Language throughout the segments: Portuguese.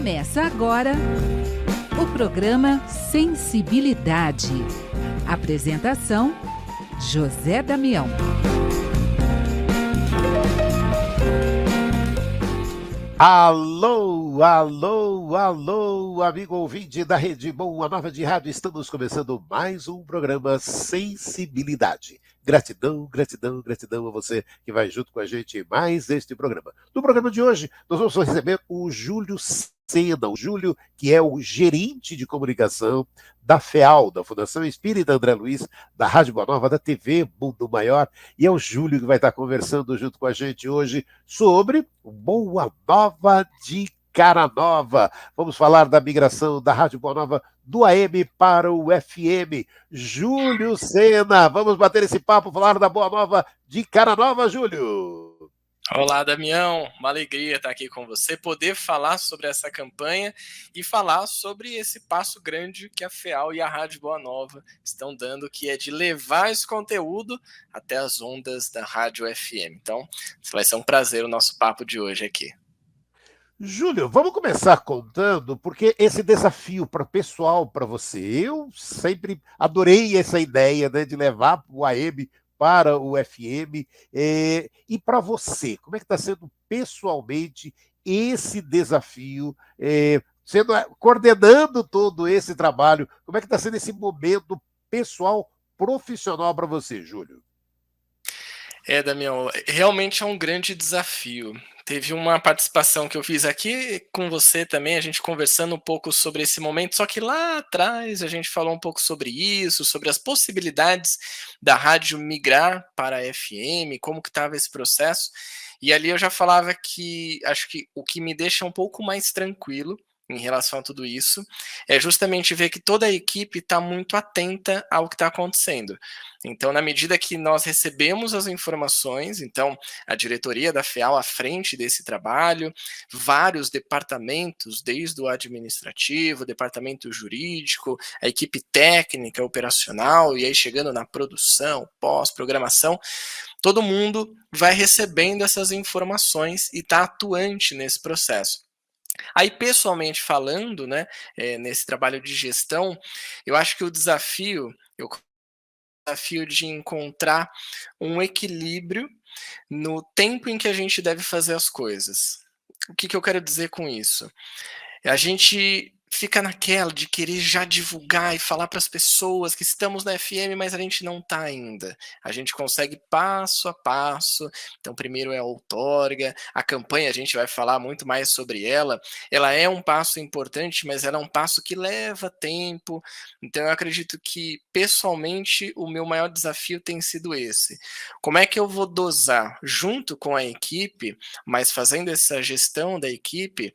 Começa agora o programa Sensibilidade. Apresentação: José Damião. Alô, alô, alô, amigo ouvinte da Rede Boa Nova de Rádio. Estamos começando mais um programa Sensibilidade. Gratidão, gratidão, gratidão a você que vai junto com a gente em mais este programa. No programa de hoje, nós vamos receber o Júlio Sena, o Júlio, que é o gerente de comunicação da FEAL, da Fundação Espírita André Luiz, da Rádio Boa Nova, da TV Mundo Maior, e é o Júlio que vai estar conversando junto com a gente hoje sobre Boa Nova de Cara Nova. Vamos falar da migração da Rádio Boa Nova do AM para o FM. Júlio Sena, vamos bater esse papo, falar da Boa Nova de Cara Nova, Júlio. Olá, Damião, uma alegria estar aqui com você, poder falar sobre essa campanha e falar sobre esse passo grande que a FEAL e a Rádio Boa Nova estão dando, que é de levar esse conteúdo até as ondas da Rádio FM. Então, vai ser um prazer o nosso papo de hoje aqui. Júlio, vamos começar contando, porque esse desafio pessoal para você, eu sempre adorei essa ideia, né, de levar o AM para o FM, e para você, como é que está sendo pessoalmente esse desafio, coordenando todo esse trabalho, como é que está sendo esse momento pessoal, profissional para você, Júlio? Damião, realmente é um grande desafio. Teve uma participação que eu fiz aqui com você também, a gente conversando um pouco sobre esse momento, só que lá atrás a gente falou um pouco sobre isso, sobre as possibilidades da rádio migrar para a FM, como que estava esse processo, e ali eu já falava que acho que o que me deixa um pouco mais tranquilo em relação a tudo isso, é justamente ver que toda a equipe está muito atenta ao que está acontecendo. Então, na medida que nós recebemos as informações, então, a diretoria da FEAL à frente desse trabalho, vários departamentos, desde o administrativo, departamento jurídico, a equipe técnica, operacional, e aí chegando na produção, pós-programação, todo mundo vai recebendo essas informações e está atuante nesse processo. Aí, pessoalmente falando, né, nesse trabalho de gestão, eu acho que o desafio de encontrar um equilíbrio no tempo em que a gente deve fazer as coisas. O que eu quero dizer com isso? A gente fica naquela de querer já divulgar e falar para as pessoas que estamos na FM, mas a gente não está ainda. A gente consegue passo a passo. Então, primeiro é a outorga, a campanha, a gente vai falar muito mais sobre ela. Ela é um passo importante, mas ela é um passo que leva tempo. Então, eu acredito que, pessoalmente, o meu maior desafio tem sido esse. Como é que eu vou dosar, junto com a equipe, mas fazendo essa gestão da equipe,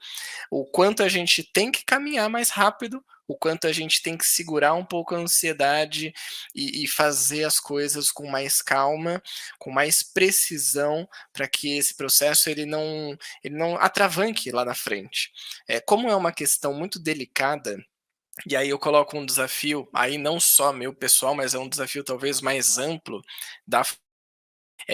o quanto a gente tem que caminhar mais rápido, o quanto a gente tem que segurar um pouco a ansiedade e fazer as coisas com mais calma, com mais precisão, para que esse processo ele não atravanque lá na frente. Como é uma questão muito delicada, e aí eu coloco um desafio, aí não só meu pessoal, mas é um desafio talvez mais amplo,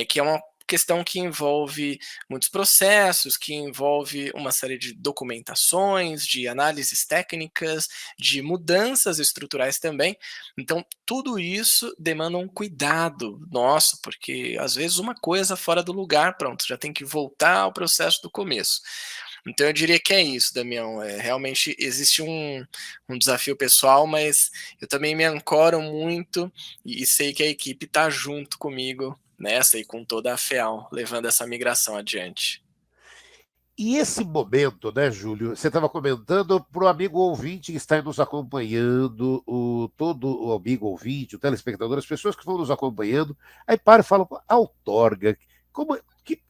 que é uma questão que envolve muitos processos, que envolve uma série de documentações, de análises técnicas, de mudanças estruturais também. Então, tudo isso demanda um cuidado nosso, porque às vezes uma coisa fora do lugar, pronto, já tem que voltar ao processo do começo. Então eu diria que é isso, Damião. Realmente existe um desafio pessoal, mas eu também me ancoro muito e sei que a equipe está junto comigo nessa e com toda a FEAL, levando essa migração adiante. E esse momento, né, Júlio, você estava comentando para o amigo ouvinte que está nos acompanhando, todo o amigo ouvinte, o telespectador, as pessoas que vão nos acompanhando, aí para e fala, a outorga, como,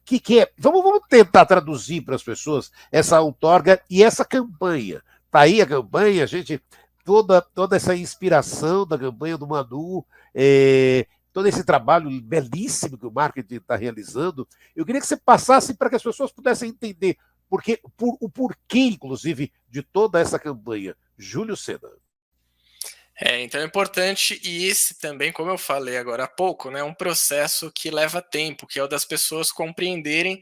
que é? Vamos tentar traduzir para as pessoas essa outorga e essa campanha. Está aí a campanha, a gente, toda essa inspiração da campanha do Manu, todo esse trabalho belíssimo que o marketing está realizando, eu queria que você passasse para que as pessoas pudessem entender o porquê, inclusive, de toda essa campanha. Júlio Sena. Então é importante, e esse também, como eu falei agora há pouco, né, é um processo que leva tempo, que é o das pessoas compreenderem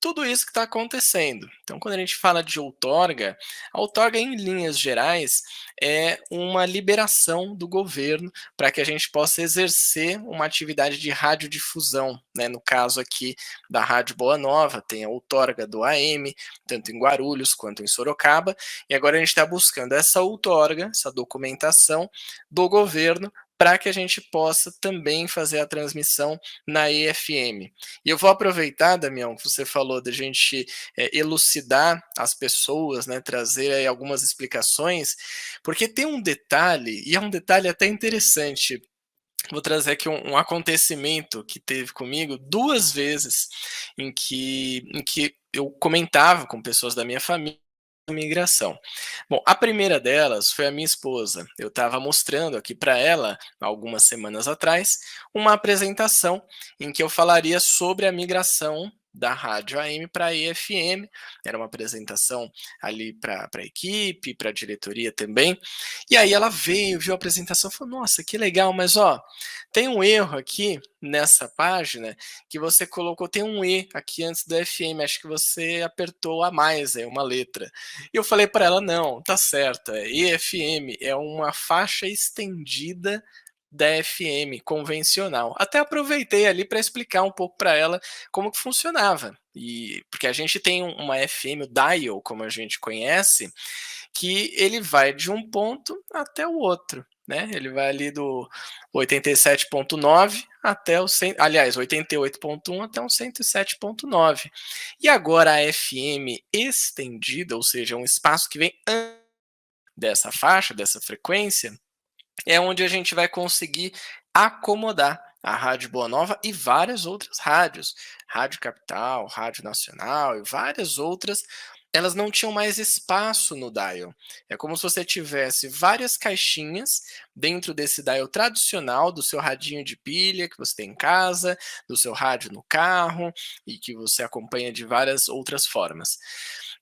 tudo isso que está acontecendo. Então, quando a gente fala de outorga, a outorga, em linhas gerais, é uma liberação do governo para que a gente possa exercer uma atividade de radiodifusão, né? No caso aqui da Rádio Boa Nova, tem a outorga do AM, tanto em Guarulhos quanto em Sorocaba, e agora a gente está buscando essa outorga, essa documentação do governo, para que a gente possa também fazer a transmissão na EFM. E eu vou aproveitar, Damião, que você falou da gente elucidar as pessoas, né, trazer aí algumas explicações, porque tem um detalhe, e é um detalhe até interessante. Vou trazer aqui um acontecimento que teve comigo 2 vezes, em que eu comentava com pessoas da minha família imigração. Bom, a primeira delas foi a minha esposa. Eu estava mostrando aqui para ela, algumas semanas atrás, uma apresentação em que eu falaria sobre a migração da rádio AM para a EFM. Era uma apresentação ali para a equipe, para a diretoria também. E aí ela veio, viu a apresentação e falou: nossa, que legal, mas ó, tem um erro aqui nessa página que você colocou, tem um E aqui antes do FM, acho que você apertou a mais, uma letra. E eu falei para ela: não, tá certo, EFM é uma faixa estendida da FM convencional. Até aproveitei ali para explicar um pouco para ela como que funcionava. E porque a gente tem uma FM, o dial, como a gente conhece, que ele vai de um ponto até o outro, né? Ele vai ali do 87.9 até o 100, aliás, 88.1 até o 107.9. E agora a FM estendida, ou seja, um espaço que vem antes dessa faixa, dessa frequência, é onde a gente vai conseguir acomodar a Rádio Boa Nova e várias outras rádios, Rádio Capital, Rádio Nacional e várias outras. Elas não tinham mais espaço no dial. É como se você tivesse várias caixinhas dentro desse dial tradicional do seu radinho de pilha que você tem em casa, do seu rádio no carro e que você acompanha de várias outras formas.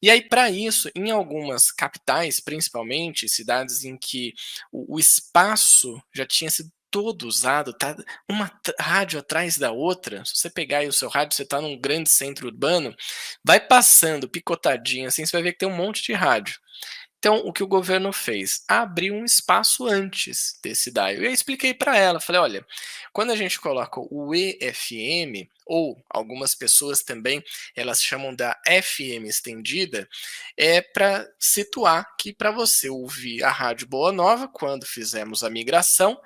E aí, para isso, em algumas capitais, principalmente, cidades em que o espaço já tinha sido todo usado, tá uma rádio atrás da outra. Se você pegar aí o seu rádio, você está num grande centro urbano, vai passando picotadinho assim, você vai ver que tem um monte de rádio. Então, o que o governo fez? Abriu um espaço antes desse dial. E eu expliquei para ela, falei: olha, quando a gente coloca o EFM, ou algumas pessoas também, elas chamam da FM estendida, é para situar que para você ouvir a Rádio Boa Nova, quando fizemos a migração,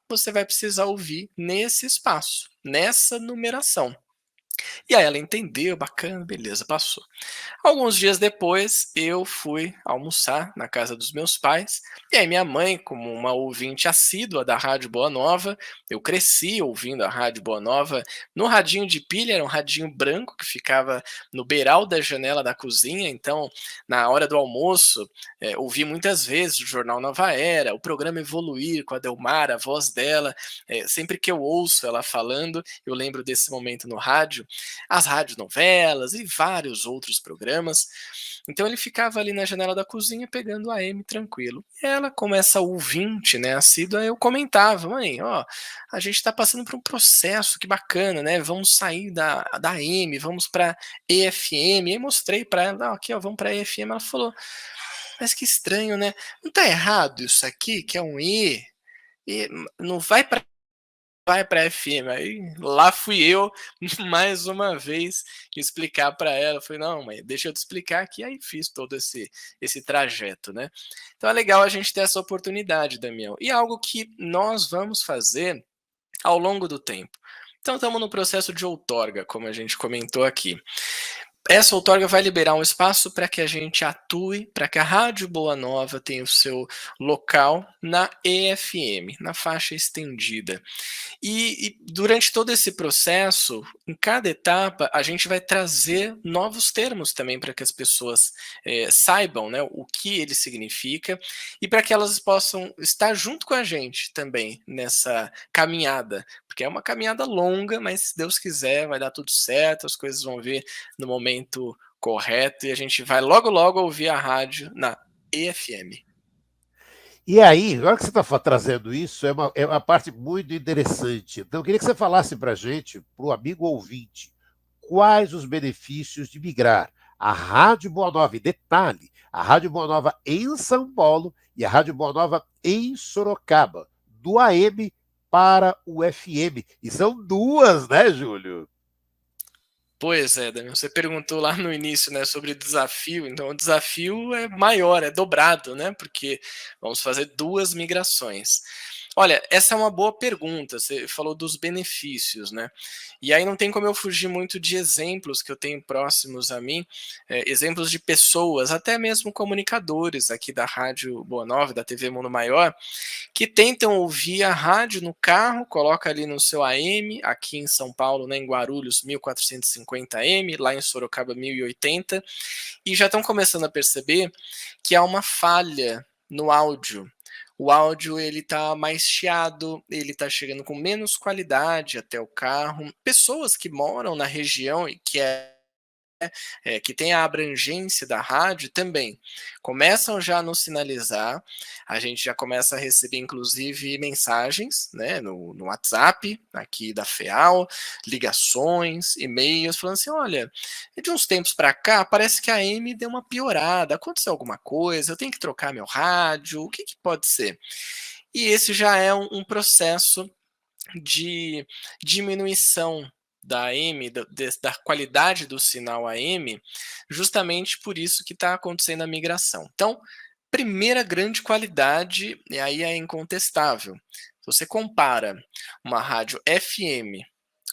você vai precisar ouvir nesse espaço, nessa numeração. E aí ela entendeu, bacana, beleza, passou. Alguns dias depois, eu fui almoçar na casa dos meus pais, e aí minha mãe, como uma ouvinte assídua da Rádio Boa Nova, eu cresci ouvindo a Rádio Boa Nova no radinho de pilha, era um radinho branco que ficava no beiral da janela da cozinha, então, na hora do almoço, ouvi muitas vezes o Jornal Nova Era, o programa Evoluir com a Delmara, a voz dela, sempre que eu ouço ela falando, eu lembro desse momento no rádio, as radionovelas e vários outros programas. Então ele ficava ali na janela da cozinha pegando a AM tranquilo. E ela, como essa ouvinte, né, assídua, eu comentava: mãe, ó, a gente está passando por um processo, que bacana, né? Vamos sair da AM, vamos para EFM. E aí mostrei para ela: aqui, ó, vamos para EFM. Ela falou: mas que estranho, né? Não tá errado isso aqui, que é um E não vai para FM. Aí lá fui eu, mais uma vez, explicar para ela. Falei: não, mãe, deixa eu te explicar aqui. Aí fiz todo esse trajeto, né? Então é legal a gente ter essa oportunidade, Damião. E algo que nós vamos fazer ao longo do tempo. Então estamos no processo de outorga, como a gente comentou aqui. Essa outorga vai liberar um espaço para que a gente atue, para que a Rádio Boa Nova tenha o seu local na EFM, na faixa estendida. E durante todo esse processo, em cada etapa, a gente vai trazer novos termos também para que as pessoas saibam, né, o que ele significa e para que elas possam estar junto com a gente também nessa caminhada, porque é uma caminhada longa, mas se Deus quiser vai dar tudo certo, as coisas vão vir no momento correto e a gente vai logo logo ouvir a rádio na EFM. E aí, agora que você está trazendo isso, é uma parte muito interessante. Então, eu queria que você falasse para a gente, para o amigo ouvinte, quais os benefícios de migrar a Rádio Boa Nova. E detalhe, a Rádio Boa Nova em São Paulo e a Rádio Boa Nova em Sorocaba, do AM para o FM. E são duas, né, Júlio? Pois é, Daniel, você perguntou lá no início, né, sobre desafio, então o desafio é maior, é dobrado, né, porque vamos fazer 2 migrações. Olha, essa é uma boa pergunta, você falou dos benefícios, né, e aí não tem como eu fugir muito de exemplos que eu tenho próximos a mim, exemplos de pessoas, até mesmo comunicadores aqui da Rádio Boa Nova, da TV Mundo Maior, que tentam ouvir a rádio no carro, coloca ali no seu AM, aqui em São Paulo, né, em Guarulhos, 1450M, lá em Sorocaba, 1080, e já estão começando a perceber que há uma falha no áudio. O áudio ele tá mais chiado, ele tá chegando com menos qualidade até o carro. Pessoas que moram na região e que tem a abrangência da rádio também começam já a nos sinalizar, a gente já começa a receber inclusive mensagens, né, no WhatsApp aqui da FEAL, ligações, e-mails, falando assim, olha, de uns tempos para cá parece que a AM deu uma piorada, aconteceu alguma coisa, eu tenho que trocar meu rádio, o que pode ser? E esse já é um processo de diminuição da AM, da qualidade do sinal AM, justamente por isso que está acontecendo a migração. Então, primeira grande qualidade, e aí é incontestável, se você compara uma rádio FM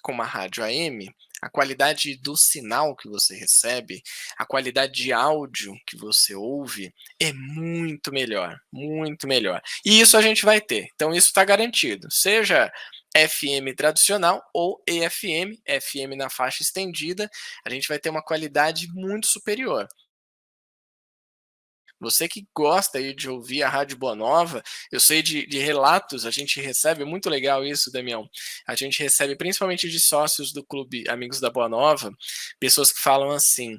com uma rádio AM, a qualidade do sinal que você recebe, a qualidade de áudio que você ouve é muito melhor, muito melhor. E isso a gente vai ter, então isso está garantido, seja FM tradicional ou EFM, FM na faixa estendida, a gente vai ter uma qualidade muito superior. Você que gosta aí de ouvir a Rádio Boa Nova, eu sei de relatos, a gente recebe, muito legal isso, Damião, a gente recebe principalmente de sócios do Clube Amigos da Boa Nova, pessoas que falam assim,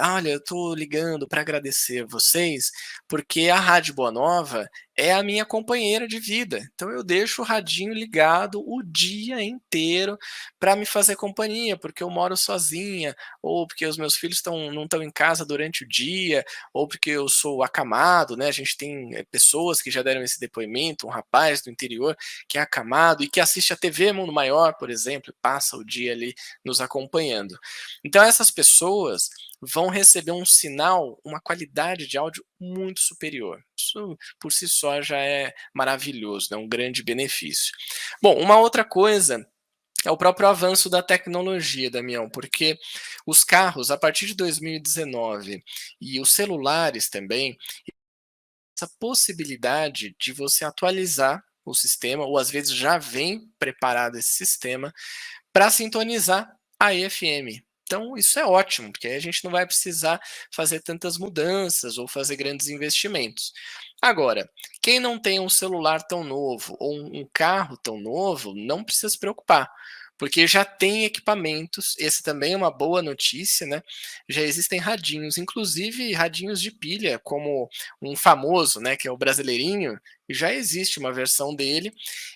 olha, eu tô ligando para agradecer vocês, porque a Rádio Boa Nova é a minha companheira de vida, então eu deixo o radinho ligado o dia inteiro para me fazer companhia, porque eu moro sozinha, ou porque os meus filhos não estão em casa durante o dia, ou porque eu sou acamado, né? A gente tem pessoas que já deram esse depoimento, um rapaz do interior que é acamado e que assiste a TV Mundo Maior, por exemplo, passa o dia ali nos acompanhando. Então essas pessoas vão receber um sinal, uma qualidade de áudio muito superior. Isso por si só já é maravilhoso, né? Um grande benefício. Bom, uma outra coisa é o próprio avanço da tecnologia, Damião, porque os carros, a partir de 2019, e os celulares também, essa possibilidade de você atualizar o sistema, ou às vezes já vem preparado esse sistema, para sintonizar a EFM. Então, isso é ótimo, porque aí a gente não vai precisar fazer tantas mudanças ou fazer grandes investimentos. Agora, quem não tem um celular tão novo ou um carro tão novo, não precisa se preocupar, porque já tem equipamentos, esse também é uma boa notícia, né? Já existem radinhos, inclusive radinhos de pilha, como um famoso, né, que é o Brasileirinho, já existe uma versão dele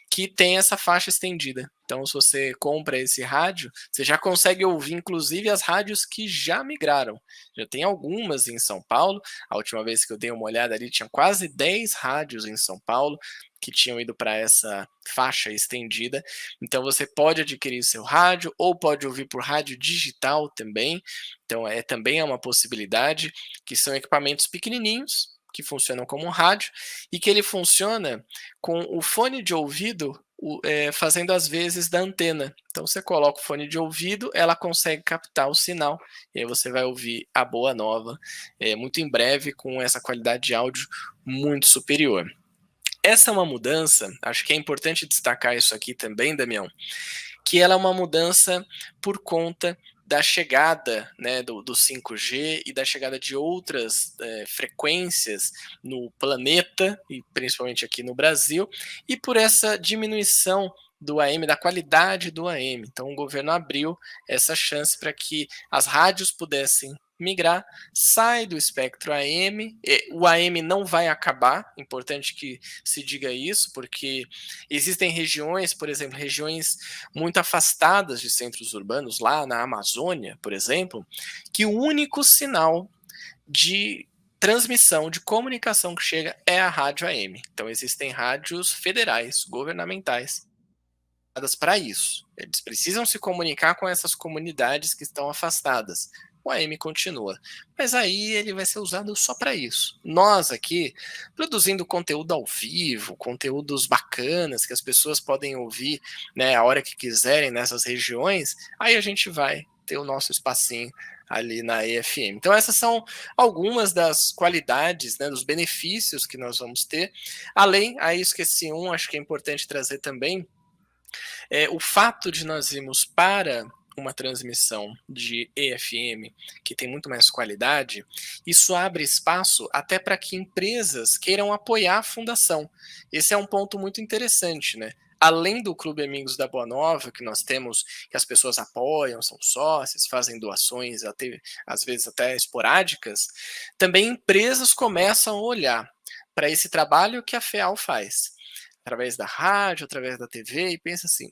que tem essa faixa estendida. Então, se você compra esse rádio, você já consegue ouvir, inclusive, as rádios que já migraram. Já tem algumas em São Paulo. A última vez que eu dei uma olhada ali, tinha quase 10 rádios em São Paulo que tinham ido para essa faixa estendida. Então, você pode adquirir o seu rádio ou pode ouvir por rádio digital também. Então, também é uma possibilidade, que são equipamentos pequenininhos, que funcionam como um rádio, e que ele funciona com o fone de ouvido fazendo as vezes da antena. Então você coloca o fone de ouvido, ela consegue captar o sinal, e aí você vai ouvir a Boa Nova muito em breve, com essa qualidade de áudio muito superior. Essa é uma mudança, acho que é importante destacar isso aqui também, Damião, que ela é uma mudança por conta da chegada, né, do 5G e da chegada de outras frequências no planeta, e principalmente aqui no Brasil, e por essa diminuição do AM, da qualidade do AM. Então o governo abriu essa chance para que as rádios pudessem migrar, sai do espectro AM, o AM não vai acabar, importante que se diga isso, porque existem regiões, por exemplo, regiões muito afastadas de centros urbanos, lá na Amazônia, por exemplo, que o único sinal de transmissão, de comunicação que chega é a rádio AM. Então existem rádios federais, governamentais, para isso. Eles precisam se comunicar com essas comunidades que estão afastadas. O AM continua. Mas aí ele vai ser usado só para isso. Nós aqui, produzindo conteúdo ao vivo, conteúdos bacanas que as pessoas podem ouvir, né, a hora que quiserem nessas regiões, aí a gente vai ter o nosso espacinho ali na EFM. Então essas são algumas das qualidades, né, dos benefícios que nós vamos ter. Além, aí esqueci acho que é importante trazer também, o fato de nós irmos para uma transmissão de EFM que tem muito mais qualidade, isso abre espaço até para que empresas queiram apoiar a fundação. Esse é um ponto muito interessante, né? Além do Clube Amigos da Boa Nova, que nós temos, que as pessoas apoiam, são sócios, fazem doações, até, às vezes até esporádicas, também empresas começam a olhar para esse trabalho que a FEAL faz, através da rádio, através da TV, e pensa assim,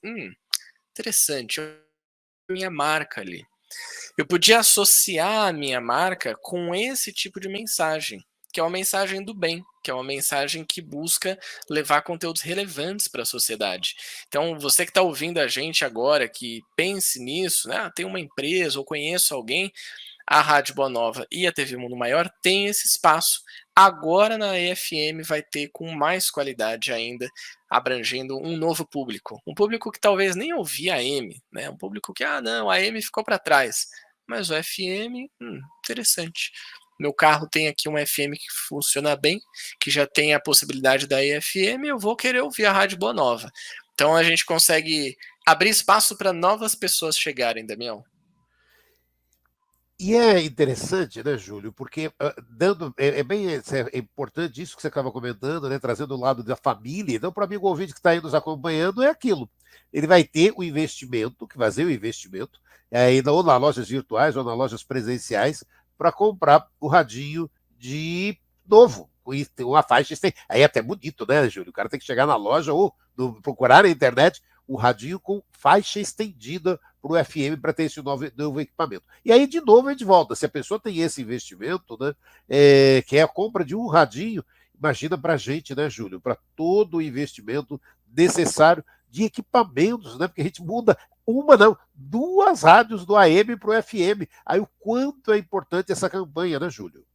interessante, minha marca ali. Eu podia associar a minha marca com esse tipo de mensagem, que é uma mensagem do bem, que é uma mensagem que busca levar conteúdos relevantes para a sociedade. Então, você que está ouvindo a gente agora, que pense nisso, né? Tem uma empresa ou conheço alguém, a Rádio Boa Nova e a TV Mundo Maior tem esse espaço. Agora na EFM vai ter com mais qualidade ainda, abrangendo um novo público. Um público que talvez nem ouvia a AM, né? Um público que, não, a AM ficou para trás. Mas o FM, interessante. Meu carro tem aqui uma FM que funciona bem, que já tem a possibilidade da EFM, eu vou querer ouvir a Rádio Boa Nova. Então a gente consegue abrir espaço para novas pessoas chegarem, Damião. E é interessante, né, Júlio, porque é importante isso que você estava comentando, né, trazendo o lado da família. Então, para o amigo ouvinte que está aí nos acompanhando, é aquilo. Ele vai ter o investimento, que fazer o investimento, ou nas lojas virtuais ou nas lojas presenciais, para comprar o radinho de novo, com uma faixa. Aí é até bonito, né, Júlio? O cara tem que chegar na loja ou procurar na internet o radinho com faixa estendida para o FM para ter esse novo equipamento. E aí, de novo, a gente volta. Se a pessoa tem esse investimento, né, que é a compra de um radinho, imagina para a gente, né, Júlio, para todo o investimento necessário de equipamentos, né, porque a gente muda duas rádios do AM para o FM. Aí o quanto é importante essa campanha, né, Júlio?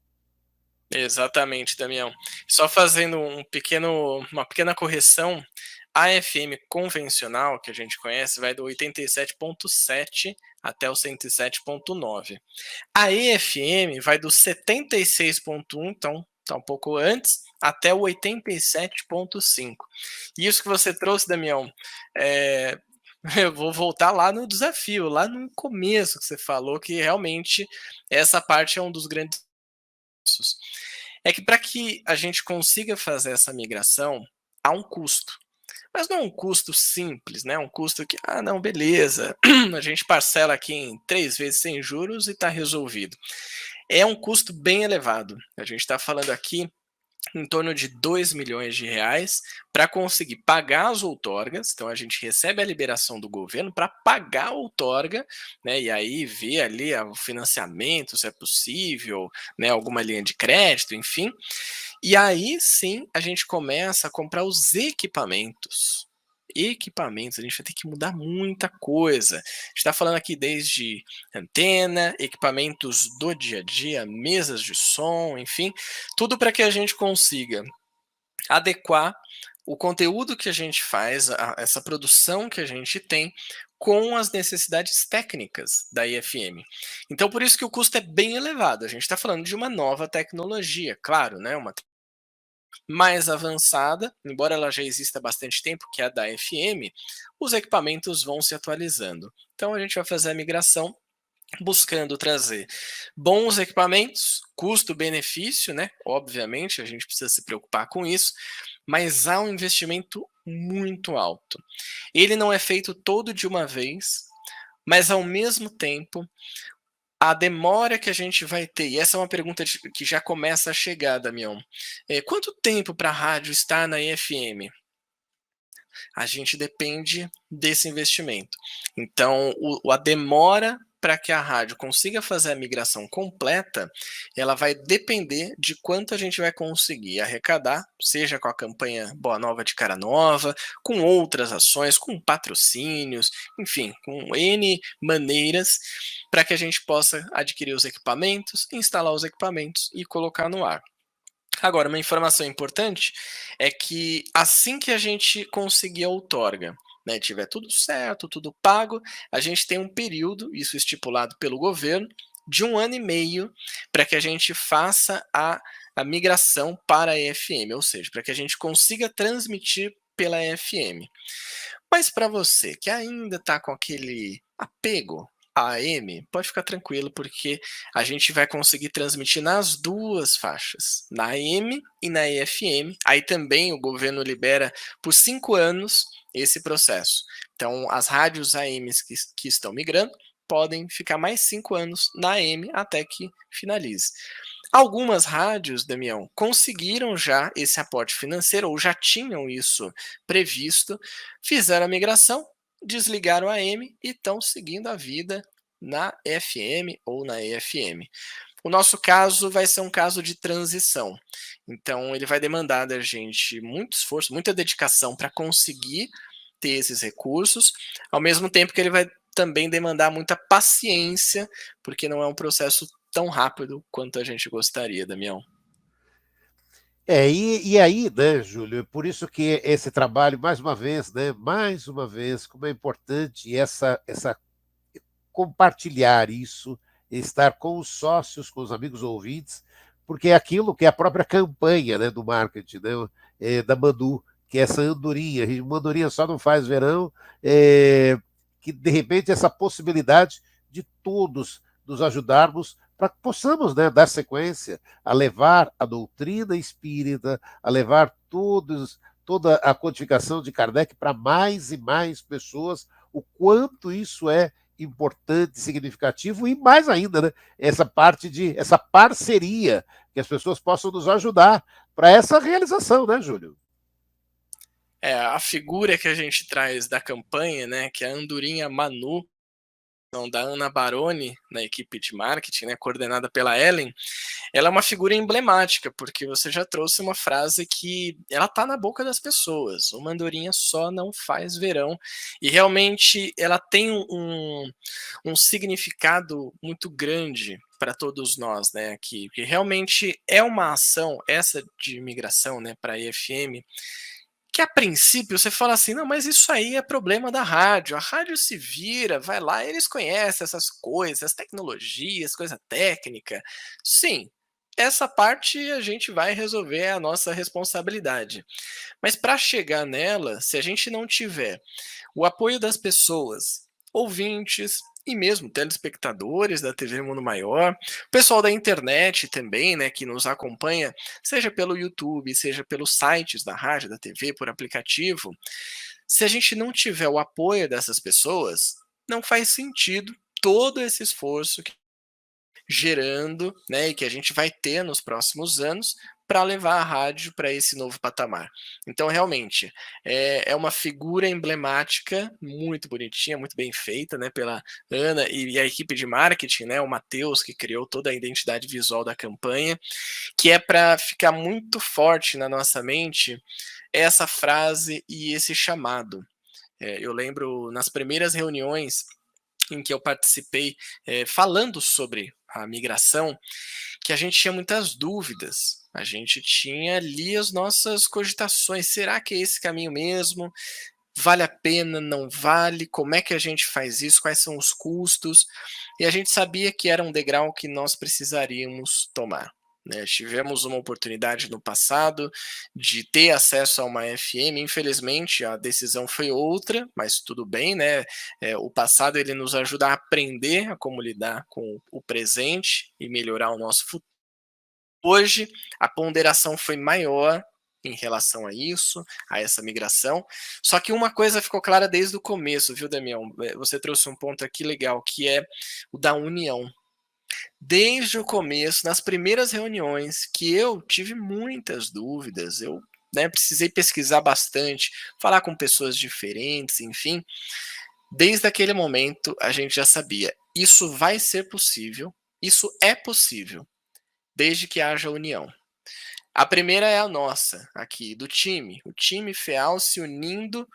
Exatamente, Damião. Só fazendo uma pequena correção, a FM convencional, que a gente conhece, vai do 87.7 até o 107.9. A EFM vai do 76.1, então está um pouco antes, até o 87.5. E isso que você trouxe, Damião, eu vou voltar lá no desafio, lá no começo que você falou, que realmente essa parte é um dos grandes passos. É que para que a gente consiga fazer essa migração, há um custo. Mas não é um custo simples, né? Um custo que, não, beleza, a gente parcela aqui em 3 vezes sem juros e está resolvido. É um custo bem elevado. A gente está falando aqui em torno de 2 milhões de reais para conseguir pagar as outorgas. Então a gente recebe a liberação do governo para pagar a outorga, né? E aí ver ali o financiamento, se é possível, né? Alguma linha de crédito, enfim. E aí sim a gente começa a comprar os equipamentos. A gente vai ter que mudar muita coisa. A gente está falando aqui desde antena, equipamentos do dia a dia, mesas de som, enfim, tudo para que a gente consiga adequar o conteúdo que a gente faz, essa produção que a gente tem, com as necessidades técnicas da IFM. Então, por isso que o custo é bem elevado. A gente está falando de uma nova tecnologia, claro, né? Uma mais avançada, embora ela já exista há bastante tempo, que é a da FM, os equipamentos vão se atualizando. Então a gente vai fazer a migração buscando trazer bons equipamentos, custo-benefício, né? Obviamente, a gente precisa se preocupar com isso, mas há um investimento muito alto. Ele não é feito todo de uma vez, mas ao mesmo tempo a demora que a gente vai ter, e essa é uma pergunta que já começa a chegar, Damião. Quanto tempo para a rádio estar na FM? A gente depende desse investimento. Então, a demora para que a rádio consiga fazer a migração completa, ela vai depender de quanto a gente vai conseguir arrecadar, seja com a campanha Boa Nova de Cara Nova, com outras ações, com patrocínios, enfim, com N maneiras para que a gente possa adquirir os equipamentos, instalar os equipamentos e colocar no ar. Agora, uma informação importante é que assim que a gente conseguir a outorga, né, tiver tudo certo, tudo pago, a gente tem um período, isso estipulado pelo governo, de 1 ano e meio para que a gente faça a migração para a FM, ou seja, para que a gente consiga transmitir pela FM. Mas para você que ainda está com aquele apego à AM, pode ficar tranquilo, porque a gente vai conseguir transmitir nas duas faixas, na AM e na FM. Aí também o governo libera por 5 anos esse processo. Então, as rádios AMs que estão migrando podem ficar mais 5 anos na AM até que finalize. Algumas rádios, Damião, conseguiram já esse aporte financeiro, ou já tinham isso previsto, fizeram a migração, desligaram a AM e estão seguindo a vida na FM ou na EFM. O nosso caso vai ser um caso de transição. Então, ele vai demandar da gente muito esforço, muita dedicação para conseguir ter esses recursos, ao mesmo tempo que ele vai também demandar muita paciência, porque não é um processo tão rápido quanto a gente gostaria, Damião. E aí, né, Júlio, por isso que esse trabalho, mais uma vez, como é importante essa compartilhar isso, estar com os sócios, com os amigos ouvintes, porque é aquilo que é a própria campanha, né, do marketing, né, da Manu, que é essa andorinha. Uma andorinha só não faz verão, que de repente essa possibilidade de todos nos ajudarmos para que possamos, né, dar sequência a levar a doutrina espírita, a levar toda a codificação de Kardec para mais e mais pessoas, o quanto isso é importante, significativo, e mais ainda, né, essa parceria, que as pessoas possam nos ajudar para essa realização, né, Júlio? A figura que a gente traz da campanha, né, que é a andorinha Manu, da Ana Baroni, na equipe de marketing, né, coordenada pela Ellen, ela é uma figura emblemática, porque você já trouxe uma frase que ela tá na boca das pessoas, uma andorinha só não faz verão, e realmente ela tem um significado muito grande para todos nós, né, que realmente é uma ação, essa de migração, né, para a EFM, que a princípio você fala assim, não, mas isso aí é problema da rádio, a rádio se vira, vai lá, eles conhecem essas coisas, as tecnologias, coisa técnica. Sim, essa parte a gente vai resolver, é a nossa responsabilidade. Mas para chegar nela, se a gente não tiver o apoio das pessoas, ouvintes e mesmo telespectadores da TV Mundo Maior, o pessoal da internet também, né, que nos acompanha, seja pelo YouTube, seja pelos sites da rádio, da TV, por aplicativo, se a gente não tiver o apoio dessas pessoas, não faz sentido todo esse esforço gerando, né, e que a gente vai ter nos próximos anos para levar a rádio para esse novo patamar. Então, realmente, é uma figura emblemática, muito bonitinha, muito bem feita, né, pela Ana e a equipe de marketing, né, o Matheus, que criou toda a identidade visual da campanha, que é para ficar muito forte na nossa mente essa frase e esse chamado. Eu lembro nas primeiras reuniões em que eu participei, falando sobre a migração, que a gente tinha muitas dúvidas. A gente tinha ali as nossas cogitações. Será que é esse caminho mesmo? Vale a pena? Não vale? Como é que a gente faz isso? Quais são os custos? E a gente sabia que era um degrau que nós precisaríamos tomar. Né? Tivemos uma oportunidade no passado de ter acesso a uma FM, infelizmente a decisão foi outra, mas tudo bem, né? O passado ele nos ajuda a aprender a como lidar com o presente e melhorar o nosso futuro. Hoje a ponderação foi maior em relação a isso, a essa migração. Só que uma coisa ficou clara desde o começo, viu, Damião? Você trouxe um ponto aqui legal, que é o da união. desde o começo, nas primeiras reuniões, que eu tive muitas dúvidas, eu, né, precisei pesquisar bastante, falar com pessoas diferentes, enfim. Desde aquele momento, a gente já sabia, isso vai ser possível, isso é possível, desde que haja união. A primeira é a nossa, aqui, do time, o time FEAL se unindo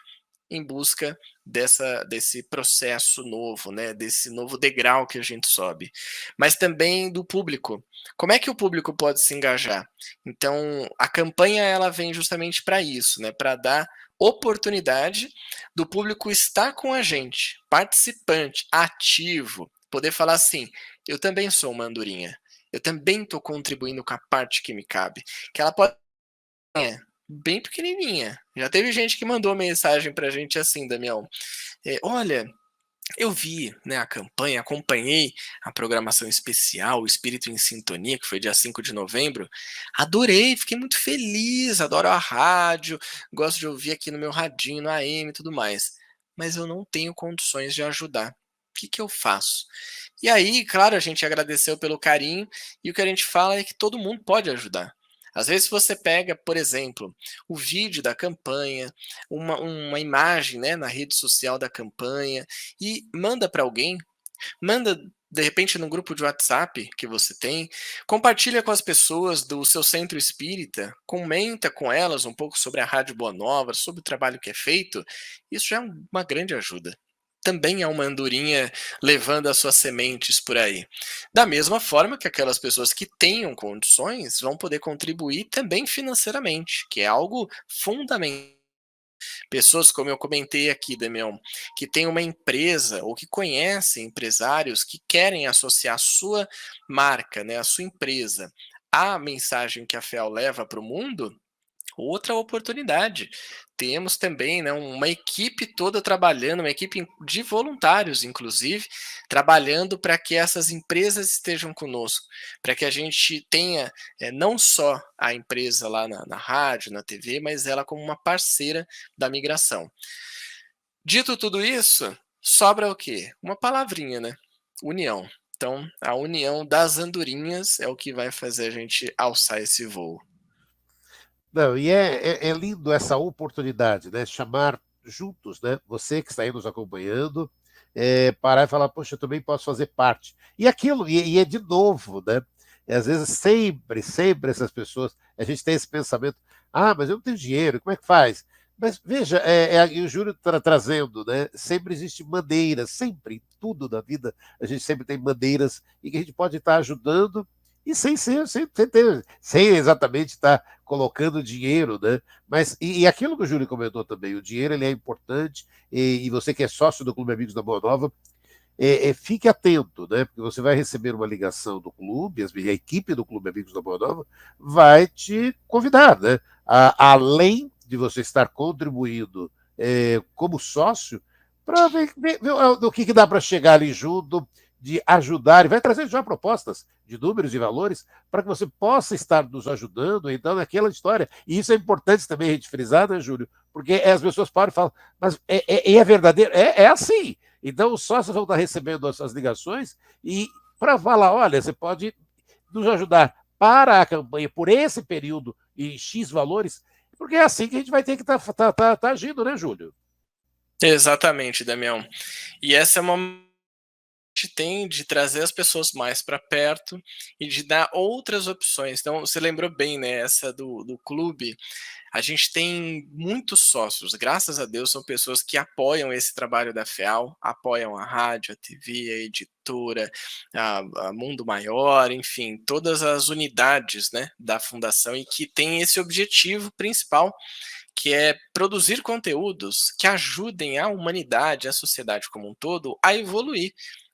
em busca desse processo novo, né, desse novo degrau que a gente sobe. Mas também do público. Como é que o público pode se engajar? Então, a campanha ela vem justamente para isso, né, para dar oportunidade do público estar com a gente, participante, ativo, poder falar assim: eu também sou uma andorinha, eu também estou contribuindo com a parte que me cabe, que ela pode bem pequenininha. Já teve gente que mandou mensagem pra gente assim, Damião, olha, eu vi, né, a campanha, acompanhei a programação especial, o Espírito em Sintonia, que foi dia 5 de novembro, adorei, fiquei muito feliz, adoro a rádio, gosto de ouvir aqui no meu radinho, no AM e tudo mais, mas eu não tenho condições de ajudar. O que que eu faço? E aí, claro, a gente agradeceu pelo carinho, e o que a gente fala é que todo mundo pode ajudar. Às vezes você pega, por exemplo, o vídeo da campanha, uma imagem, né, na rede social da campanha e manda para alguém, manda de repente no grupo de WhatsApp que você tem, compartilha com as pessoas do seu centro espírita, comenta com elas um pouco sobre a Rádio Boa Nova, sobre o trabalho que é feito, isso já é uma grande ajuda. Também é uma andorinha levando as suas sementes por aí. Da mesma forma que aquelas pessoas que tenham condições vão poder contribuir também financeiramente, que é algo fundamental. Pessoas, como eu comentei aqui, Damião, que têm uma empresa ou que conhecem empresários que querem associar a sua marca, né, a sua empresa, à mensagem que a FEAL leva para o mundo, outra oportunidade. Temos também, né, uma equipe toda trabalhando, uma equipe de voluntários, inclusive, trabalhando para que essas empresas estejam conosco, para que a gente tenha não só a empresa lá na rádio, na TV, mas ela como uma parceira da migração. Dito tudo isso, sobra o quê? Uma palavrinha, né? União. Então, a união das andorinhas é o que vai fazer a gente alçar esse voo. Não, e é lindo essa oportunidade, né? Chamar juntos, né? Você que está aí nos acompanhando, parar e falar, poxa, eu também posso fazer parte. E aquilo, e é de novo, né? E às vezes sempre essas pessoas, a gente tem esse pensamento, ah, mas eu não tenho dinheiro, como é que faz? Mas veja, e o Júlio está trazendo, né? Sempre existe maneiras, sempre, em tudo na vida, a gente sempre tem maneiras em que a gente pode estar ajudando e sem exatamente estar colocando dinheiro, né? Mas e aquilo que o Júlio comentou também, o dinheiro ele é importante e você que é sócio do Clube Amigos da Boa Nova, fique atento, né? Porque você vai receber uma ligação do clube, a equipe do Clube Amigos da Boa Nova vai te convidar, né? Além de você estar contribuindo como sócio, para ver do que dá para chegar ali junto, de ajudar, e vai trazer já propostas de números e valores para que você possa estar nos ajudando, então, naquela história. E isso é importante também a gente frisar, né, Júlio? Porque as pessoas param e falam, mas é verdadeiro? É assim. Então, os sócios vão estar recebendo as ligações e para falar, olha, você pode nos ajudar para a campanha por esse período e X valores, porque é assim que a gente vai ter que tá agindo, né, Júlio? Exatamente, Damião. E essa é uma gente tem de trazer as pessoas mais para perto e de dar outras opções. Então, você lembrou bem, né? Essa do clube. A gente tem muitos sócios, graças a Deus, são pessoas que apoiam esse trabalho da FEAL, apoiam a rádio, a TV, a editora, a Mundo Maior, enfim, todas as unidades, né, da fundação e que tem esse objetivo principal, que é produzir conteúdos que ajudem a humanidade, a sociedade como um todo, a evoluir,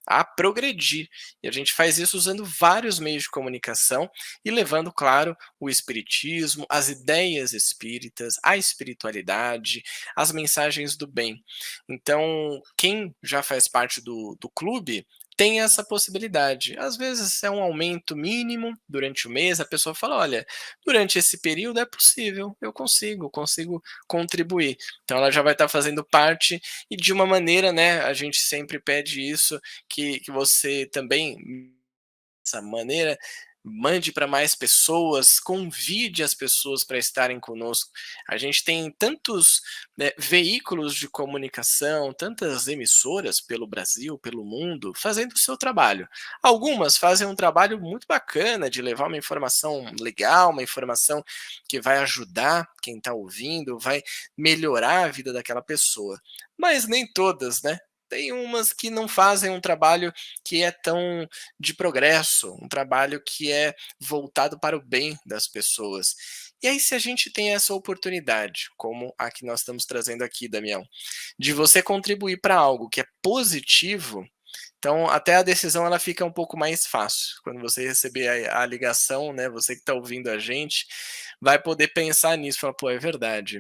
a progredir. E a gente faz isso usando vários meios de comunicação e levando, claro, o espiritismo, as ideias espíritas, a espiritualidade, as mensagens do bem. Então, quem já faz parte do clube tem essa possibilidade. Às vezes é um aumento mínimo durante o mês, a pessoa fala: olha, durante esse período é possível, eu consigo contribuir. Então ela já vai estar fazendo parte e de uma maneira, né, a gente sempre pede isso, que você também dessa maneira, mande para mais pessoas, convide as pessoas para estarem conosco. A gente tem tantos, né, veículos de comunicação, tantas emissoras pelo Brasil, pelo mundo, fazendo o seu trabalho. Algumas fazem um trabalho muito bacana de levar uma informação legal, uma informação que vai ajudar quem está ouvindo, vai melhorar a vida daquela pessoa. Mas nem todas, né? Tem umas que não fazem um trabalho que é tão de progresso, um trabalho que é voltado para o bem das pessoas. E aí, se a gente tem essa oportunidade, como a que nós estamos trazendo aqui, Damião, de você contribuir para algo que é positivo, então até a decisão ela fica um pouco mais fácil. Quando você receber a ligação, né, você que está ouvindo a gente, vai poder pensar nisso, falar, pô, é verdade.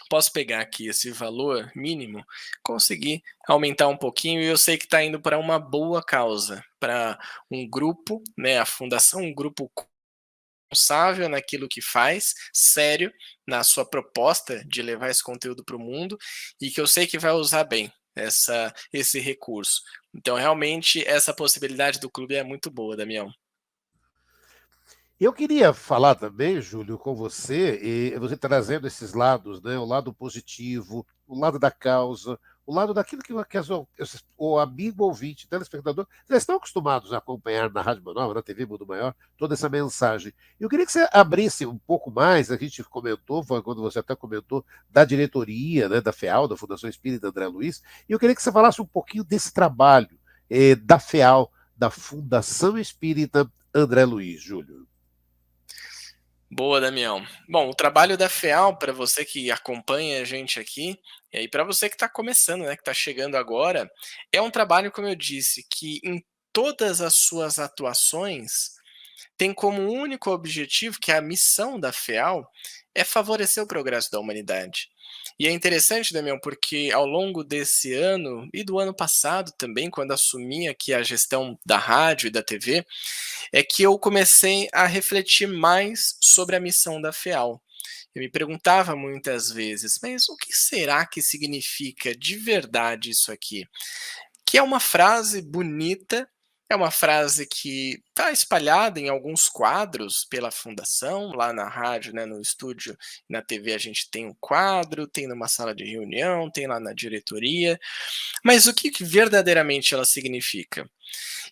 Posso pegar aqui esse valor mínimo, conseguir aumentar um pouquinho e eu sei que está indo para uma boa causa, para um grupo, né, a fundação, um grupo responsável naquilo que faz, sério, na sua proposta de levar esse conteúdo para o mundo e que eu sei que vai usar bem esse recurso. Então, realmente, essa possibilidade do clube é muito boa, Damião. Eu queria falar também, Júlio, com você, e você trazendo esses lados, né? O lado positivo, o lado da causa, o lado daquilo o amigo ouvinte, telespectador, já estão acostumados a acompanhar na Rádio Manoel, na TV Mundo Maior, toda essa mensagem. Eu queria que você abrisse um pouco mais, a gente comentou, foi quando você até comentou, da diretoria, né, da FEAL, da Fundação Espírita André Luiz, e eu queria que você falasse um pouquinho desse trabalho da FEAL, da Fundação Espírita André Luiz, Júlio. Boa, Damião. Bom, o trabalho da FEAL, para você que acompanha a gente aqui, e aí para você que está começando, né, que está chegando agora, é um trabalho, como eu disse, que em todas as suas atuações tem como único objetivo, que é a missão da FEAL, é favorecer o progresso da humanidade. E é interessante, Damião, porque ao longo desse ano e do ano passado também, quando assumi aqui a gestão da rádio e da TV, é que eu comecei a refletir mais sobre a missão da FEAL. Eu me perguntava muitas vezes, mas o que será que significa de verdade isso aqui? Que é uma frase bonita, é uma frase que está espalhada em alguns quadros pela fundação, lá na rádio, né, no estúdio, na TV a gente tem um quadro, tem numa sala de reunião, tem lá na diretoria, mas o que verdadeiramente ela significa?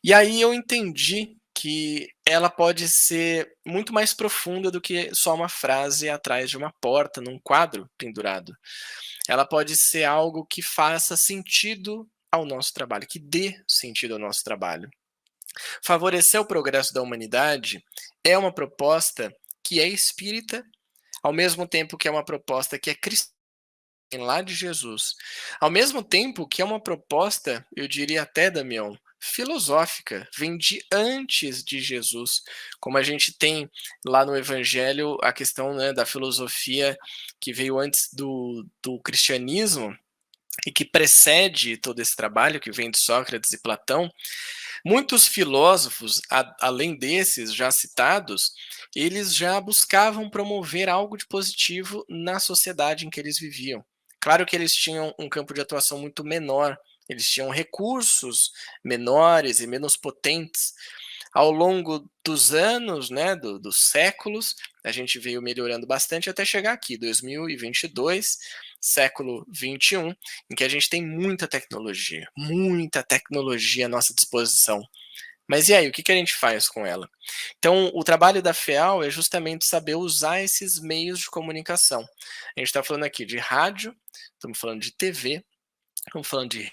E aí eu entendi que ela pode ser muito mais profunda do que só uma frase atrás de uma porta, num quadro pendurado. Ela pode ser algo que faça sentido ao nosso trabalho, que dê sentido ao nosso trabalho. Favorecer o progresso da humanidade é uma proposta que é espírita, ao mesmo tempo que é uma proposta que é cristã, lá de Jesus. Ao mesmo tempo que é uma proposta, eu diria até, Damião, filosófica, vem de antes de Jesus. Como a gente tem lá no Evangelho a questão, né, da filosofia que veio antes do cristianismo e que precede todo esse trabalho, que vem de Sócrates e Platão. Muitos filósofos, além desses já citados, eles já buscavam promover algo de positivo na sociedade em que eles viviam. Claro que eles tinham um campo de atuação muito menor, eles tinham recursos menores e menos potentes. Ao longo dos anos, né, dos séculos, a gente veio melhorando bastante até chegar aqui, 2022, século 21, em que a gente tem muita tecnologia à nossa disposição. Mas e aí, o que a gente faz com ela? Então, o trabalho da FEAL é justamente saber usar esses meios de comunicação. A gente está falando aqui de rádio, estamos falando de TV, estamos falando de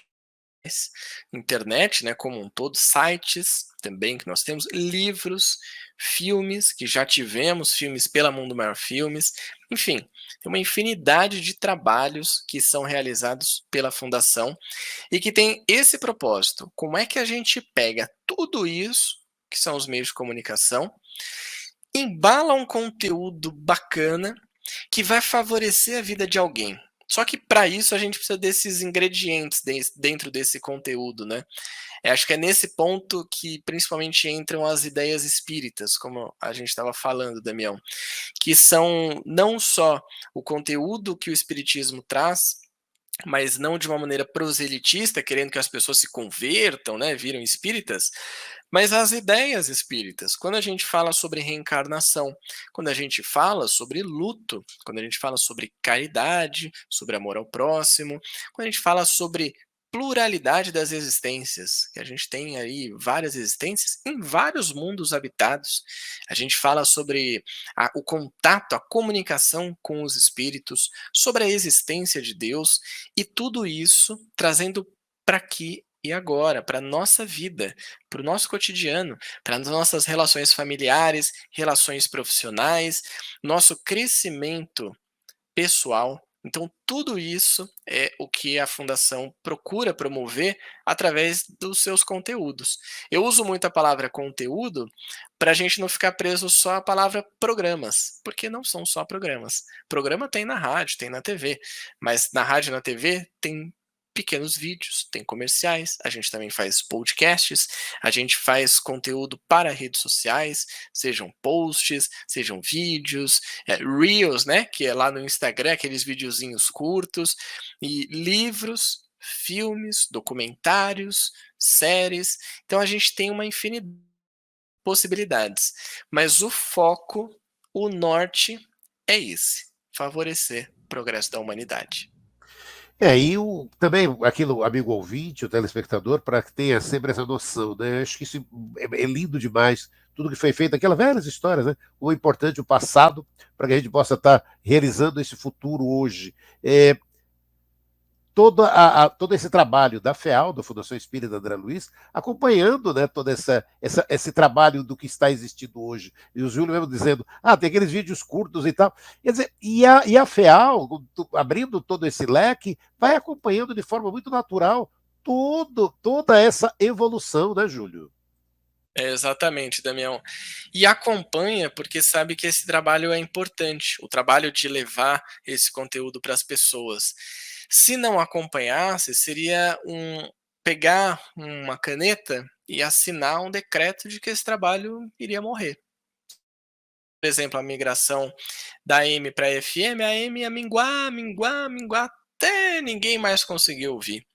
internet, né, como um todo, sites também que nós temos, livros, filmes, que já tivemos, filmes pela Mundo Maior Filmes, enfim, tem uma infinidade de trabalhos que são realizados pela Fundação e que tem esse propósito. Como é que a gente pega tudo isso, que são os meios de comunicação, embala um conteúdo bacana que vai favorecer a vida de alguém? Só que para isso a gente precisa desses ingredientes dentro desse conteúdo, né? Acho que é nesse ponto que principalmente entram as ideias espíritas, como a gente estava falando, Damião, que são não só o conteúdo que o espiritismo traz, mas não de uma maneira proselitista, querendo que as pessoas se convertam, né, viram espíritas, mas as ideias espíritas. Quando a gente fala sobre reencarnação, quando a gente fala sobre luto, quando a gente fala sobre caridade, sobre amor ao próximo, quando a gente fala sobre pluralidade das existências, que a gente tem aí várias existências em vários mundos habitados. A gente fala sobre o contato, a comunicação com os espíritos, sobre a existência de Deus, e tudo isso trazendo para aqui e agora, para a nossa vida, para o nosso cotidiano, para as nossas relações familiares, relações profissionais, nosso crescimento pessoal. Então, tudo isso é o que a Fundação procura promover através dos seus conteúdos. Eu uso muito a palavra conteúdo para a gente não ficar preso só à palavra programas, porque não são só programas. Programa tem na rádio, tem na TV, mas na rádio e na TV tem pequenos vídeos, tem comerciais, a gente também faz podcasts, a gente faz conteúdo para redes sociais, sejam posts, sejam vídeos, Reels, né, que é lá no Instagram, aqueles videozinhos curtos, e livros, filmes, documentários, séries. Então a gente tem uma infinidade de possibilidades, mas o foco, o norte é esse: favorecer o progresso da humanidade. E também aquilo, amigo ouvinte, o telespectador, para que tenha sempre essa noção, né? Acho que isso é lindo demais, tudo que foi feito, aquelas velhas histórias, né? O importante, o passado, para que a gente possa estar realizando esse futuro hoje. Todo esse trabalho da FEAL, da Fundação Espírita André Luiz, acompanhando, né, todo esse trabalho do que está existindo hoje. E o Júlio mesmo dizendo, tem aqueles vídeos curtos e tal. Quer dizer, e a FEAL, abrindo todo esse leque, vai acompanhando de forma muito natural toda essa evolução, né, Júlio? Exatamente, Damião. E acompanha porque sabe que esse trabalho é importante, o trabalho de levar esse conteúdo para as pessoas. Se não acompanhasse, seria pegar uma caneta e assinar um decreto de que esse trabalho iria morrer. Por exemplo, a migração da AM para FM, a AM ia minguar, minguar, minguar, até ninguém mais conseguir ouvir.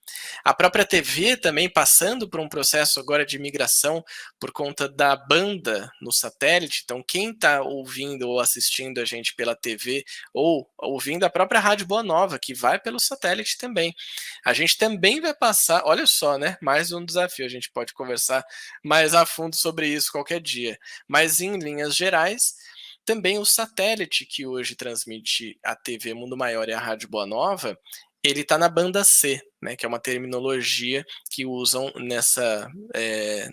A própria TV também passando por um processo agora de migração por conta da banda no satélite. Então, quem está ouvindo ou assistindo a gente pela TV ou ouvindo a própria Rádio Boa Nova, que vai pelo satélite também. A gente também vai passar, olha só, né? Mais um desafio. A gente pode conversar mais a fundo sobre isso qualquer dia. Mas, em linhas gerais, também o satélite que hoje transmite a TV Mundo Maior e a Rádio Boa Nova, ele está na banda C, né, que é uma terminologia que usam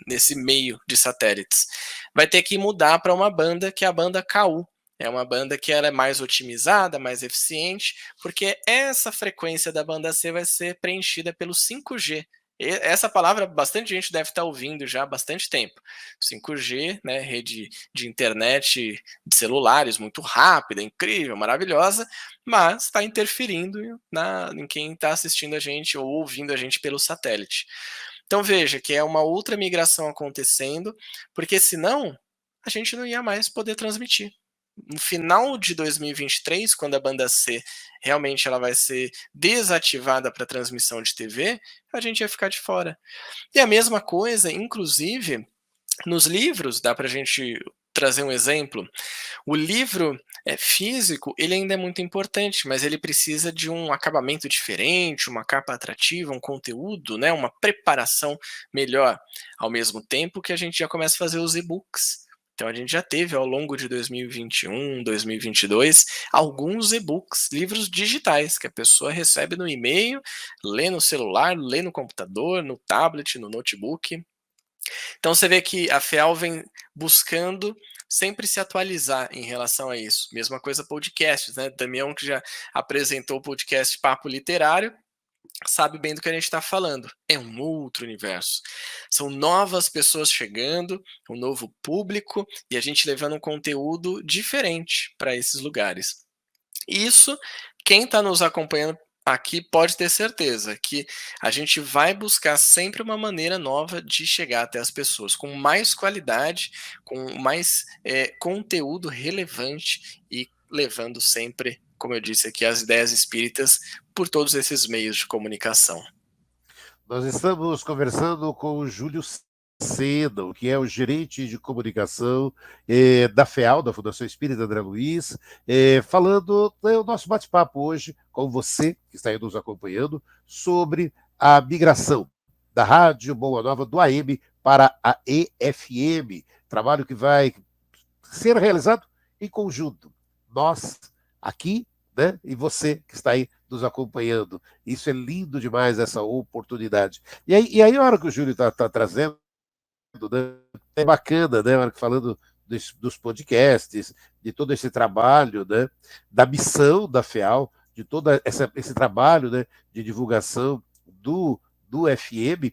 nesse meio de satélites. Vai ter que mudar para uma banda que é a banda KU. É uma banda que ela é mais otimizada, mais eficiente, porque essa frequência da banda C vai ser preenchida pelo 5G. Essa palavra bastante gente deve estar ouvindo já há bastante tempo. 5G, né, rede de internet de celulares muito rápida, incrível, maravilhosa, mas está interferindo em quem está assistindo a gente ou ouvindo a gente pelo satélite. Então veja que é uma outra migração acontecendo, porque senão a gente não ia mais poder transmitir. No final de 2023, quando a banda C realmente ela vai ser desativada para transmissão de TV, a gente ia ficar de fora. E a mesma coisa, inclusive, nos livros, dá para a gente trazer um exemplo. O livro físico, ele ainda é muito importante, mas ele precisa de um acabamento diferente, uma capa atrativa, um conteúdo, né, uma preparação melhor. Ao mesmo tempo que a gente já começa a fazer os e-books. Então a gente já teve ao longo de 2021, 2022, alguns e-books, livros digitais, que a pessoa recebe no e-mail, lê no celular, lê no computador, no tablet, no notebook. Então você vê que a FEAL vem buscando sempre se atualizar em relação a isso. Mesma coisa podcasts, né? Damião, que já apresentou o podcast Papo Literário, sabe bem do que a gente está falando. É um outro universo. São novas pessoas chegando, um novo público, e a gente levando um conteúdo diferente para esses lugares. Isso, quem está nos acompanhando aqui pode ter certeza que a gente vai buscar sempre uma maneira nova de chegar até as pessoas, com mais qualidade, com mais conteúdo relevante e levando sempre como eu disse aqui, as ideias espíritas por todos esses meios de comunicação. Nós estamos conversando com o Júlio Seda, que é o gerente de comunicação da FEAL, da Fundação Espírita André Luiz, falando o nosso bate-papo hoje com você, que está aí nos acompanhando, sobre a migração da Rádio Boa Nova do AM para a EFM, trabalho que vai ser realizado em conjunto. Nós, aqui, né, e você que está aí nos acompanhando. Isso é lindo demais, essa oportunidade. E aí a hora que o Júlio está trazendo, né, é bacana, né, a hora que falando dos podcasts, de todo esse trabalho, né, da missão da FEAL, de todo esse trabalho, né, de divulgação do FM,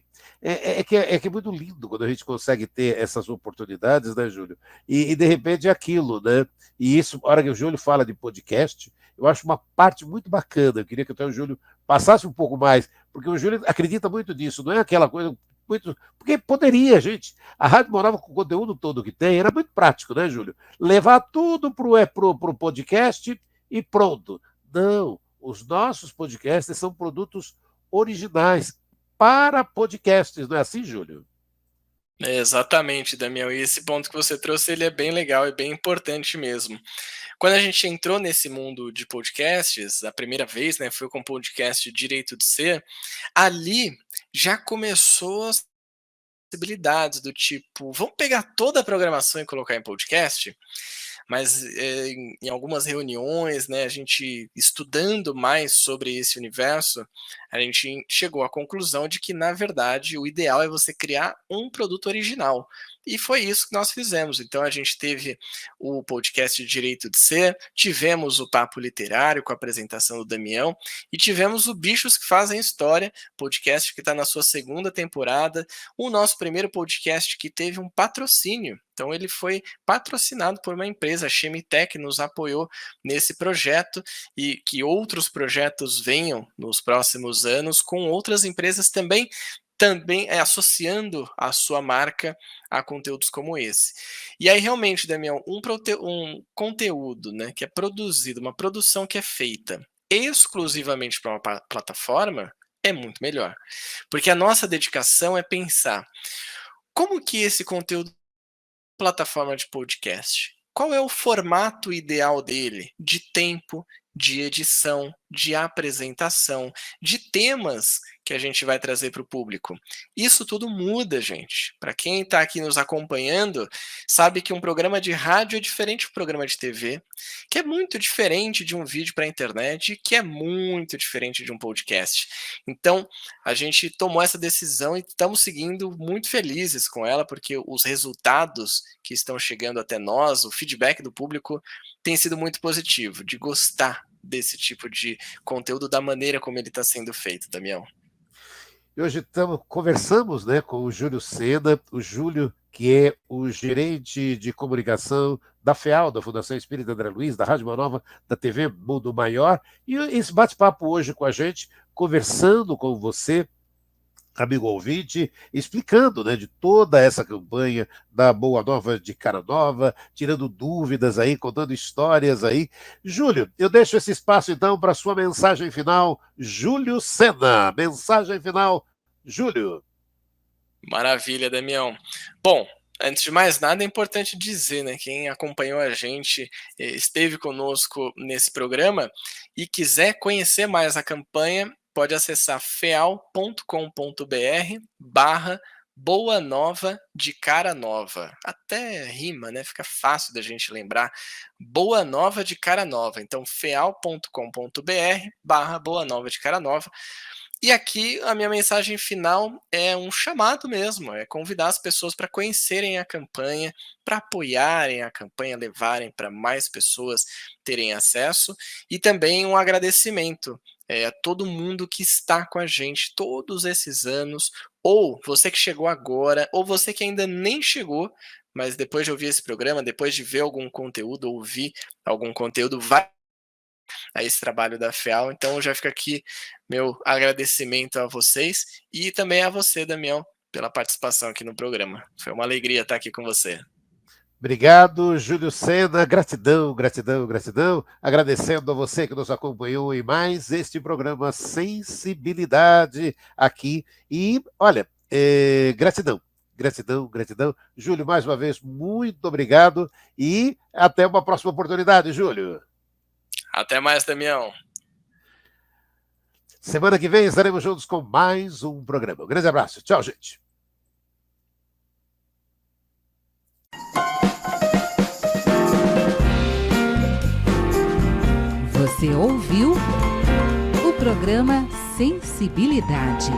que é muito lindo quando a gente consegue ter essas oportunidades, né, Júlio? E de repente é aquilo, né? E isso, a hora que o Júlio fala de podcast, eu acho uma parte muito bacana. Eu queria que até o Júlio passasse um pouco mais, porque o Júlio acredita muito nisso, não é aquela coisa muito. Porque poderia, gente. A Rádio Morava, com o conteúdo todo que tem, era muito prático, né, Júlio? Levar tudo pro podcast e pronto. Não, os nossos podcasts são produtos originais para podcasts, não é assim, Júlio? Exatamente, Damião. E esse ponto que você trouxe, ele é bem legal e bem importante mesmo. Quando a gente entrou nesse mundo de podcasts, a primeira vez, né, foi com o podcast Direito de Ser, ali já começou as possibilidades do tipo, vamos pegar toda a programação e colocar em podcast? Mas em algumas reuniões, né, a gente estudando mais sobre esse universo, a gente chegou à conclusão de que, na verdade, o ideal é você criar um produto original. E foi isso que nós fizemos. Então, a gente teve o podcast Direito de Ser, tivemos o Papo Literário com a apresentação do Damião, e tivemos o Bichos que Fazem História, podcast que está na sua segunda temporada, o nosso primeiro podcast que teve um patrocínio. Então, ele foi patrocinado por uma empresa, a Chemitec, nos apoiou nesse projeto e que outros projetos venham nos próximos anos com outras empresas também associando a sua marca a conteúdos como esse. E aí, realmente, Damião, um conteúdo, né, que é produzido, uma produção que é feita exclusivamente para uma plataforma, é muito melhor. Porque a nossa dedicação é pensar como que esse conteúdo plataforma de podcast, qual é o formato ideal dele? De tempo, de edição, de apresentação, de temas que a gente vai trazer para o público. Isso tudo muda, gente. Para quem está aqui nos acompanhando, sabe que um programa de rádio é diferente do programa de TV, que é muito diferente de um vídeo para a internet, que é muito diferente de um podcast. Então, a gente tomou essa decisão e estamos seguindo muito felizes com ela, porque os resultados que estão chegando até nós, o feedback do público tem sido muito positivo, de gostar desse tipo de conteúdo da maneira como ele está sendo feito, Damião. E hoje conversamos, né, com o Júlio Seda, o Júlio, que é o gerente de comunicação da FEAL, da Fundação Espírita André Luiz, da Rádio Nova, da TV Mundo Maior, e esse bate-papo hoje com a gente, conversando com você, amigo ouvinte, explicando, né, de toda essa campanha da Boa Nova de Cara Nova, tirando dúvidas aí, contando histórias aí. Júlio, eu deixo esse espaço então para sua mensagem final, Júlio Sena. Mensagem final, Júlio. Maravilha, Damião. Bom, antes de mais nada, é importante dizer, né, quem acompanhou a gente, esteve conosco nesse programa e quiser conhecer mais a campanha, pode acessar feal.com.br Boa Nova de Cara Nova. Até rima, né? Fica fácil da gente lembrar. Boa Nova de Cara Nova. Então, feal.com.br Boa Nova de Cara Nova. E aqui a minha mensagem final é um chamado mesmo, é convidar as pessoas para conhecerem a campanha, para apoiarem a campanha, levarem para mais pessoas terem acesso, e também um agradecimento a todo mundo que está com a gente todos esses anos, ou você que chegou agora, ou você que ainda nem chegou, mas depois de ouvir esse programa, depois de ver algum conteúdo, ouvir algum conteúdo, vai a esse trabalho da FEAL. Então já fica aqui meu agradecimento a vocês e também a você, Damião, pela participação aqui no programa. Foi uma alegria estar aqui com você. Obrigado, Júlio Sena. Gratidão, gratidão, gratidão. Agradecendo a você que nos acompanhou em mais este programa Sensibilidade aqui. E, olha, gratidão, gratidão, gratidão. Júlio, mais uma vez, muito obrigado e até uma próxima oportunidade, Júlio. Até mais, Damião. Semana que vem estaremos juntos com mais um programa. Um grande abraço. Tchau, gente. Você ouviu o programa Sensibilidade.